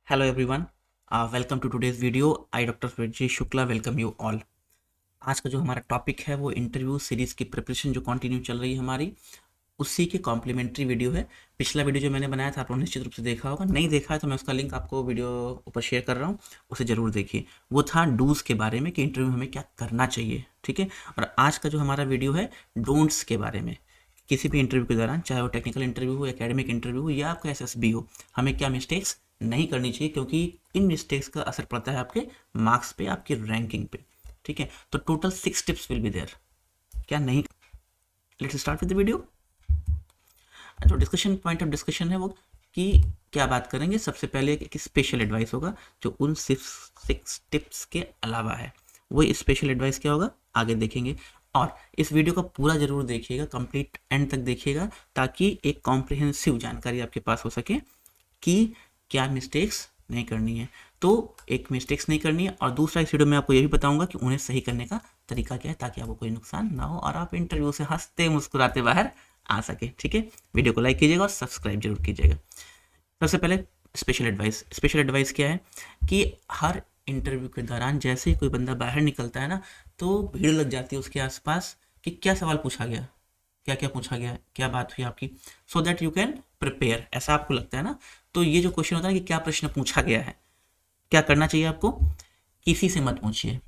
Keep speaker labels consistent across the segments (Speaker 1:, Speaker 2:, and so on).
Speaker 1: Hello everyone, welcome to today's video. I Dr. Vijay Shukla welcome you all. आज का जो हमारा topic है वो इंटरव्यू सीरीज़ की प्रिपरेशन जो कंटिन्यू चल रही है हमारी, उसी की कॉम्प्लीमेंट्री वीडियो है। पिछला वीडियो जो मैंने बनाया था आपने निश्चित रूप से देखा होगा, नहीं देखा है तो मैं उसका लिंक आपको वीडियो ऊपर शेयर कर रहा हूँ, उसे ज़रूर देखिए। वो था डूज़ के बारे में कि इंटरव्यू में हमें क्या करना चाहिए, ठीक है। और आज का जो हमारा वीडियो है डोंट्स के बारे में, किसी भी इंटरव्यू के दौरान, चाहे वो टेक्निकल इंटरव्यू हो, एकेडमिक इंटरव्यू हो या आपका एसएसबी हो, हमें क्या मिस्टेक्स नहीं करनी चाहिए, क्योंकि इन मिस्टेक्स का असर पड़ता है आपके मार्क्स पे, आपकी रैंकिंग पे, ठीक है। तो total 6 tips will be there, क्या नहीं। Let's start with the video. जो डिस्कशन पॉइंट ऑफ डिस्कशन है वो कि क्या बात करेंगे। सबसे पहले एक स्पेशल एडवाइस होगा जो उन 6 टिप्स के अलावा है। वो स्पेशल एडवाइस क्या होगा आगे देखेंगे, और इस वीडियो को पूरा जरूर देखिएगा, कंप्लीट एंड तक देखिएगा, ताकि एक कॉम्प्रिहेंसिव जानकारी आपके पास हो सके कि क्या मिस्टेक्स नहीं करनी है। तो एक मिस्टेक्स नहीं करनी है, और दूसरा इस वीडियो में आपको ये भी बताऊंगा कि उन्हें सही करने का तरीका क्या है, ताकि आपको कोई नुकसान ना हो और आप इंटरव्यू से हंसते मुस्कुराते बाहर आ सके, ठीक है। वीडियो को लाइक कीजिएगा और सब्सक्राइब जरूर कीजिएगा। सबसे पहले स्पेशल एडवाइस क्या है कि हर इंटरव्यू के दौरान जैसे ही कोई बंदा बाहर निकलता है ना, तो भीड़ लग जाती है उसके आसपास कि क्या सवाल पूछा गया, क्या क्या पूछा गया, क्या बात हुई आपकी, so that you can prepare. ऐसा आपको लगता है ना। तो ये जो क्वेश्चन होता है कि क्या प्रश्न पूछा गया है, क्या करना चाहिए आपको, किसी से मत पूछिए,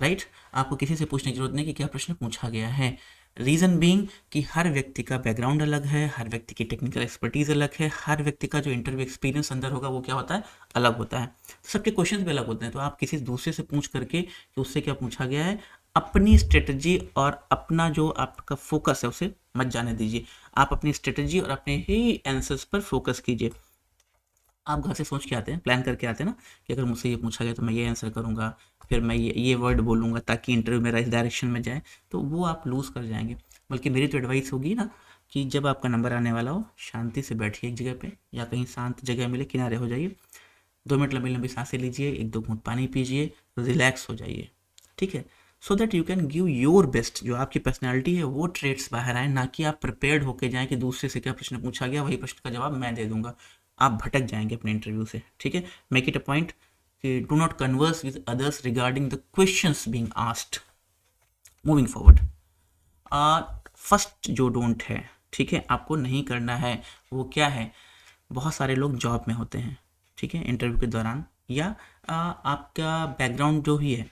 Speaker 1: राइट। आपको किसी से पूछने की जरूरत नहीं कि क्या प्रश्न पूछा गया है। रीज़न बीइंग कि हर व्यक्ति का बैकग्राउंड अलग है, हर व्यक्ति की टेक्निकल एक्सपर्टीज अलग है, हर व्यक्ति का जो इंटरव्यू एक्सपीरियंस अंदर होगा वो क्या होता है, अलग होता है। तो सबके क्वेश्चंस भी अलग होते हैं। तो आप किसी दूसरे से पूछ करके कि उससे क्या पूछा गया है, अपनी स्ट्रेटजी और अपना जो आपका फोकस है उसे मत जाने दीजिए। आप अपनी स्ट्रेटजी और अपने ही आंसर्स पर फोकस कीजिए। आप घर से सोच के आते हैं, प्लान करके आते हैं ना कि अगर मुझसे ये पूछा गया तो मैं ये आंसर करूँगा, फिर मैं ये वर्ड बोलूँगा ताकि इंटरव्यू मेरा इस डायरेक्शन में जाए, तो वो आप लूज़ कर जाएंगे। बल्कि मेरी तो एडवाइस होगी ना कि जब आपका नंबर आने वाला हो, शांति से बैठिए एक जगह पे, या कहीं शांत जगह मिले, किनारे हो जाइए, 2 मिनट लंबी लंबी सांसें लीजिए, 1-2 घूंट पानी पीजिए, रिलैक्स हो जाइए, ठीक है। So that you can give your best. जो आपकी पर्सनैलिटी है वो ट्रेड्स बाहर आए, ना कि आप प्रिपेयर्ड होके जाएं कि दूसरे से क्या प्रश्न पूछा गया वही प्रश्न का जवाब मैं दे दूंगा। आप भटक जाएंगे अपने इंटरव्यू से, ठीक है। मेक इट अ पॉइंट कि do not converse with others regarding the questions being asked. Moving forward, first जो डोंट है, ठीक है, आपको नहीं करना है, वो क्या है। बहुत सारे लोग जॉब में होते हैं, ठीक है, इंटरव्यू के दौरान, या आपका बैकग्राउंड जो भी है,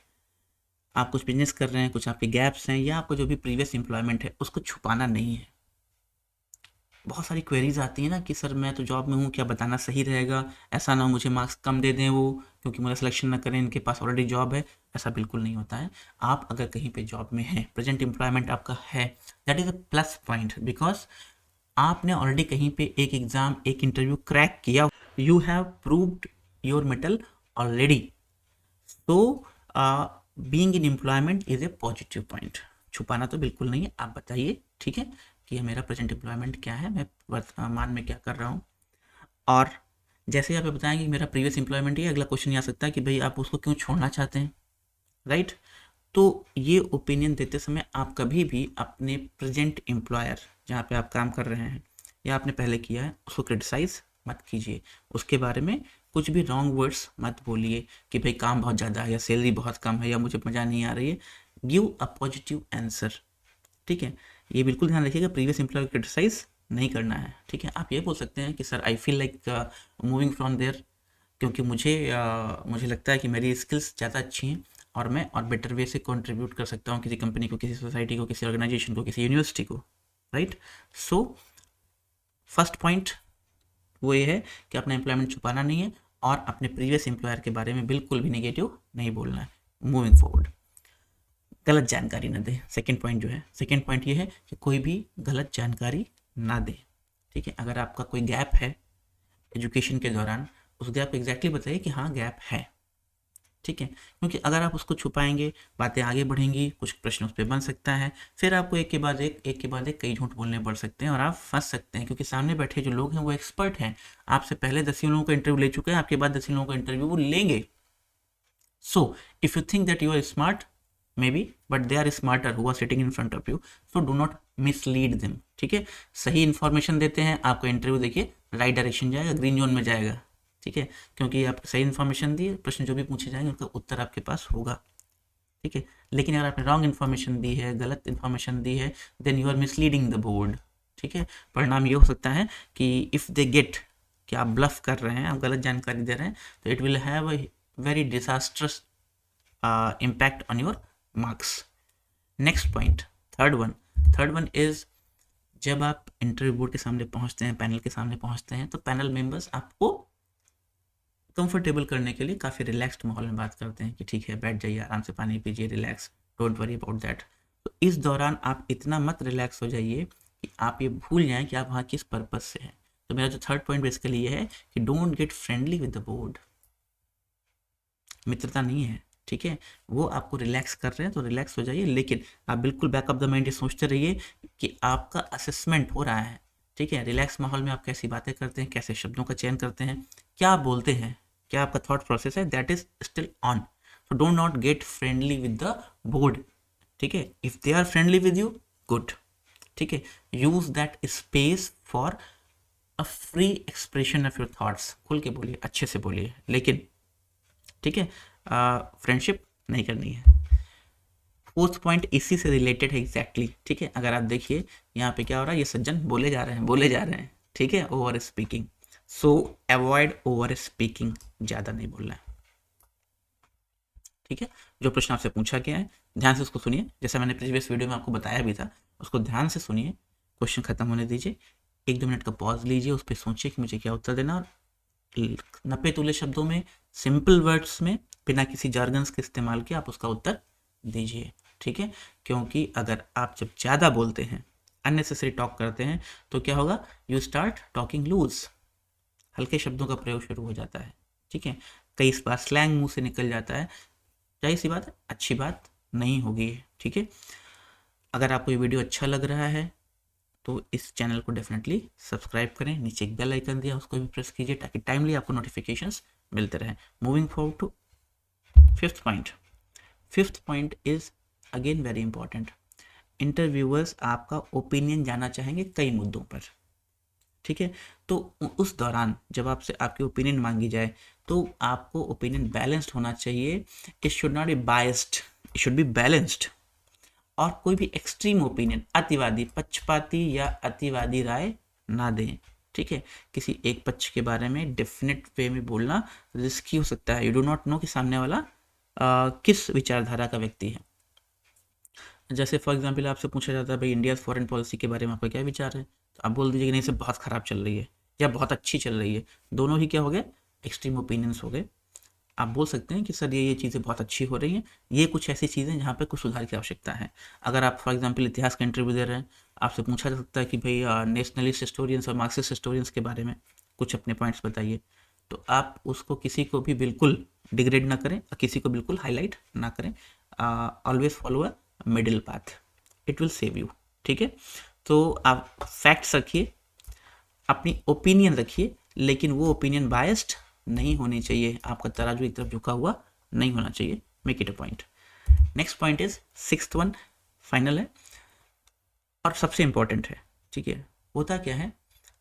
Speaker 1: आप कुछ बिजनेस कर रहे हैं, कुछ आपके गैप्स हैं, या आपका जो भी प्रीवियस एम्प्लॉयमेंट है उसको छुपाना नहीं है। बहुत सारी क्वेरीज आती हैं ना कि सर मैं तो जॉब में हूँ, क्या बताना सही रहेगा, ऐसा ना हो मुझे मार्क्स कम दे दें वो, क्योंकि मेरा सिलेक्शन ना करें, इनके पास ऑलरेडी जॉब है। ऐसा बिल्कुल नहीं होता है। आप अगर कहीं पे जॉब में हैं, प्रेजेंट एम्प्लॉयमेंट आपका है, that is a plus point, because आपने ऑलरेडी कहीं पे एक एग्ज़ाम, एक इंटरव्यू क्रैक किया, you have proved your mettle already. तो being in employment is a positive point. छुपाना तो बिल्कुल नहीं है, आप बताइए, ठीक है, कि ये मेरा प्रेजेंट एम्प्लॉयमेंट क्या है, मैं वर्तमान में क्या कर रहा हूँ। और जैसे ही आप बताएंगे कि मेरा प्रीवियस एम्प्लॉयमेंट ही है, अगला क्वेश्चन ये आ सकता है कि भाई आप उसको क्यों छोड़ना चाहते हैं, राइट। तो ये ओपिनियन देते समय आप कभी भी अपने प्रेजेंट एम्प्लॉयर जहाँ पे आप काम कर रहे हैं या आपने पहले किया है उसको क्रिटिसाइज मत कीजिए। उसके बारे में कुछ भी रॉन्ग वर्ड्स मत बोलिए कि भाई काम बहुत ज़्यादा है, या सैलरी बहुत कम है, या मुझे मज़ा नहीं आ रही है। गिव अ पॉजिटिव आंसर, ठीक है। ये बिल्कुल ध्यान रखिएगा, प्रीवियस एम्प्लॉयर क्रिटिसाइज नहीं करना है, ठीक है। आप ये बोल सकते हैं कि sir I feel like moving from there, क्योंकि मुझे लगता है कि मेरी स्किल्स ज़्यादा अच्छी हैं और मैं और बेटर वे से कंट्रीब्यूट कर सकता हूँ किसी कंपनी को, किसी सोसाइटी को, किसी ऑर्गेनाइजेशन को, किसी यूनिवर्सिटी को, राइट। सो फर्स्ट पॉइंट वो ये है कि अपना एम्प्लॉयमेंट छुपाना नहीं है और अपने प्रीवियस एम्प्लॉयर के बारे में बिल्कुल भी नेगेटिव नहीं बोलना है। मूविंग फॉरवर्ड, गलत जानकारी ना दे। सेकेंड पॉइंट जो है, सेकेंड पॉइंट ये है कि कोई भी गलत जानकारी ना दे, ठीक है। अगर आपका कोई गैप है एजुकेशन के दौरान, उस गैप को एग्जैक्टली बताइए कि हाँ गैप है, ठीक है। क्योंकि अगर आप उसको छुपाएंगे, बातें आगे बढ़ेंगी, कुछ प्रश्न उस पर बन सकता है, फिर आपको एक के बाद एक कई झूठ बोलने पड़ सकते हैं और आप फंस सकते हैं, क्योंकि सामने बैठे जो लोग हैं वो एक्सपर्ट हैं। आपसे पहले 10 लोगों का इंटरव्यू ले चुके हैं, आपके बाद 10 लोगों का इंटरव्यू वो लेंगे। So if you think that you are smart, maybe, but they are smarter who are sitting in front of you, so do not mislead them, ठीक है। सही इन्फॉर्मेशन देते हैं, आपका इंटरव्यू देखिए राइट डायरेक्शन जाएगा, ग्रीन जोन में जाएगा, ठीक है, क्योंकि आपको सही इन्फॉर्मेशन दी है, प्रश्न जो भी पूछे जाएंगे उनका उत्तर आपके पास होगा। ठीक है, लेकिन अगर आपने रॉन्ग इन्फॉर्मेशन दी है, गलत इन्फॉर्मेशन दी है, then you are misleading the board. ठीक है, परिणाम ये हो सकता है कि इफ़ दे गेट कि आप ब्लफ कर रहे हैं, आप गलत जानकारी दे रहे हैं, तो it will have a very disastrous impact on your marks. Next point, third one is, जब आप इंटरव्यू बोर्ड के सामने पहुंचते हैं, पैनल के सामने पहुंचते हैं, तो पैनल मेंबर्स आपको कंफर्टेबल करने के लिए काफ़ी रिलैक्स्ड माहौल में बात करते हैं कि ठीक है बैठ जाइए, आराम से पानी पीजिए, relax, don't worry about that. तो इस दौरान आप इतना मत रिलैक्स हो जाइए कि आप ये भूल जाएं कि आप वहाँ किस पर्पज़ से हैं। तो मेरा जो थर्ड पॉइंट बेसिकली ये है कि don't get friendly with the board. मित्रता नहीं है, ठीक है, वो आपको रिलैक्स कर रहे हैं तो रिलैक्स हो जाइए, लेकिन आप बिल्कुल बैक ऑफ द माइंड ये सोचते रहिए कि आपका असेसमेंट हो रहा है। ठीक है, रिलैक्स माहौल में आप कैसी बातें करते हैं, कैसे शब्दों का चयन करते हैं, क्या आप बोलते हैं, क्या आपका थॉट प्रोसेस है, that is still on. So don't not get friendly with the board. ठीक है, if they are friendly with you, good. ठीक है, use that space for a free expression of your thoughts. खुल के बोलिए, अच्छे से बोलिए, लेकिन ठीक है, फ्रेंडशिप नहीं करनी है। फोर्थ पॉइंट इसी से रिलेटेड है एग्जैक्टली। ठीक है, अगर आप देखिए यहाँ पे क्या हो रहा है, ये सज्जन बोले जा रहे हैं, बोले जा रहे हैं। ठीक है, ओवर स्पीकिंग, सो अवॉइड ओवर स्पीकिंग, ज़्यादा नहीं बोलना है। ठीक है, जो प्रश्न आपसे पूछा गया है ध्यान से उसको सुनिए, जैसा मैंने प्रीवियस वीडियो में आपको बताया भी था, उसको ध्यान से सुनिए, क्वेश्चन खत्म होने दीजिए, 1-2 मिनट का पॉज लीजिए, उस पर सोचिए कि मुझे क्या उत्तर देना, और नपे तुले शब्दों में, सिंपल वर्ड्स में, बिना किसी जार्गन्स के इस्तेमाल के आप उसका उत्तर दीजिए। ठीक है, क्योंकि अगर आप जब ज़्यादा बोलते हैं, अननेसेसरी टॉक करते हैं, तो क्या होगा, यू स्टार्ट टॉकिंग लूज, हल्के शब्दों का प्रयोग शुरू हो जाता है। ठीक है, कई बार स्लैंग मुंह से निकल जाता है, जाहिर सी बात है अच्छी बात नहीं होगी। ठीक है, अगर आपको ये वीडियो अच्छा लग रहा है तो इस चैनल को डेफिनेटली सब्सक्राइब करें, नीचे एक बेल आइकन दिया उसको भी प्रेस कीजिए ताकि टाइमली आपको नोटिफिकेशंस मिलते रहें। Moving forward to fifth point. Fifth point is again very important. Interviewers आपका ओपिनियन जानना चाहेंगे कई मुद्दों पर। ठीक है, तो उस दौरान जब आपसे आपकी ओपिनियन मांगी जाए तो आपको ओपिनियन बैलेंस्ड होना चाहिए। It should not be biased, it should be balanced. और कोई भी एक्सट्रीम ओपिनियन, अतिवादी, पक्षपाती या अतिवादी राय ना दें। ठीक है, किसी एक पक्ष के बारे में डेफिनेट वे में बोलना रिस्की हो सकता है। यू डू नॉट नो कि सामने वाला किस विचारधारा का व्यक्ति है। जैसे फॉर एग्जांपल आपसे पूछा जाता है भाई इंडिया फॉरेन पॉलिसी के बारे में आपका क्या विचार है, तो आप बोल दीजिए कि नहीं सब बहुत ख़राब चल रही है या बहुत अच्छी चल रही है। दोनों ही क्या हो गए, एक्सट्रीम ओपिनियंस हो गए। आप बोल सकते हैं कि सर ये चीज़ें बहुत अच्छी हो रही हैं, ये कुछ ऐसी चीज़ें जहाँ पे कुछ सुधार की आवश्यकता है। अगर आप फॉर एग्जांपल इतिहास का इंटरव्यू दे रहे हैं, आपसे पूछा जा सकता है कि भाई नेशनलिस्ट हिस्टोरियंस और मार्क्सिस्ट हिस्टोरियंस के बारे में कुछ अपने पॉइंट्स बताइए। तो आप उसको किसी को भी बिल्कुल डिग्रेड ना करें और किसी को बिल्कुल हाईलाइट ना करें। Always follow a middle path, it will save you. ठीक है, तो आप फैक्ट्स रखिए, अपनी ओपिनियन रखिए, लेकिन वो ओपिनियन बायस्ड नहीं होनी चाहिए, आपका तराजू एक तरफ झुका हुआ नहीं होना चाहिए। Make it a point. Next point is sixth one, final है और सबसे इंपॉर्टेंट है। ठीक है, होता क्या है,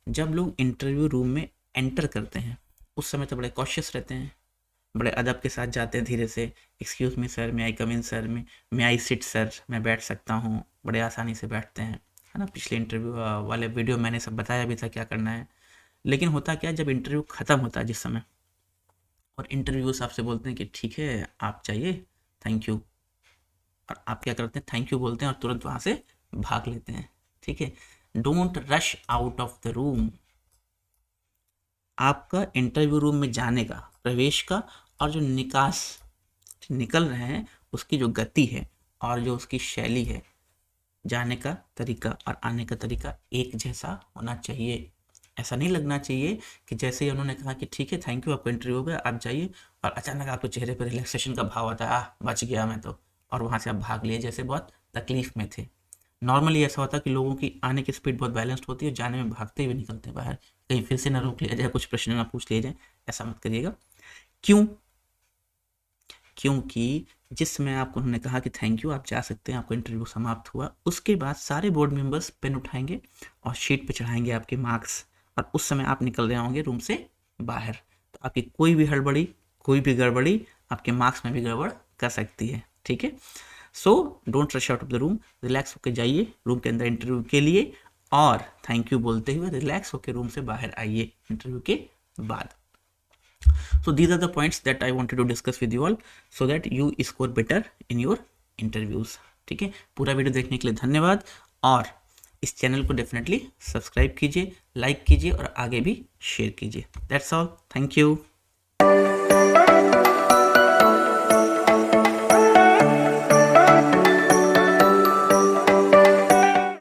Speaker 1: जब लोग इंटरव्यू रूम में एंटर करते हैं उस समय तो बड़े कॉशियस रहते हैं, बड़े अदब के साथ जाते हैं, धीरे से, excuse me sir, may I come in sir, may I sit sir, मैं बैठ सकता हूँ, बड़े आसानी से बैठते हैं, है ना। पिछले इंटरव्यू वाले वीडियो मैंने सब बताया भी था क्या करना है। लेकिन होता क्या है, जब इंटरव्यू ख़त्म होता है जिस समय, और इंटरव्यूअर्स आपसे बोलते हैं कि ठीक है आप चाहिए, थैंक यू, और आप क्या करते हैं, थैंक यू बोलते हैं और तुरंत वहाँ से भाग लेते हैं। ठीक है, don't rush out of the room. आपका इंटरव्यू रूम में जाने का, प्रवेश का और जो निकास निकल रहे हैं उसकी जो गति है और जो उसकी शैली है, जाने का तरीका और आने का तरीका एक जैसा होना चाहिए। ऐसा नहीं लगना चाहिए कि जैसे ही उन्होंने कहा कि ठीक है थैंक यू आपका इंटरव्यू हो गया आप जाइए, और अचानक आपके चेहरे पर रिलैक्सेशन का भाव आता है, बच गया मैं तो, और वहाँ से आप भाग लिए जैसे बहुत तकलीफ में थे। नॉर्मली ऐसा होता है कि लोगों की आने की स्पीड बहुत बैलेंस्ड होती है, जाने में भागते हुए निकलते हैं बाहर, कहीं फिर से ना रोक लिया जाए, कुछ प्रश्न ना पूछ लिए जाए। ऐसा मत करिएगा। क्यों? क्योंकि जिस समय आपको उन्होंने कहा कि थैंक यू आप जा सकते हैं, आपका इंटरव्यू समाप्त हुआ, उसके बाद सारे बोर्ड मेंबर्स पेन उठाएंगे और शीट पे चढ़ाएंगे आपके मार्क्स, और उस समय आप निकल रहे होंगे रूम से बाहर। तो आपकी कोई भी हड़बड़ी, कोई भी गड़बड़ी आपके मार्क्स में भी गड़बड़ कर सकती है। ठीक है, so don't rush out of the room, relax होकर जाइए रूम के अंदर इंटरव्यू के लिए, और थैंक यू बोलते हुए रिलैक्स होकर रूम से बाहर आइए इंटरव्यू के बाद। So these are the points that I wanted to discuss with you all so that you score better in your interviews। ठीक है, पूरा वीडियो देखने के लिए धन्यवाद, और इस चैनल को डेफिनेटली सब्सक्राइब कीजिए, लाइक कीजिए और आगे भी शेयर कीजिए। That's all, thank you.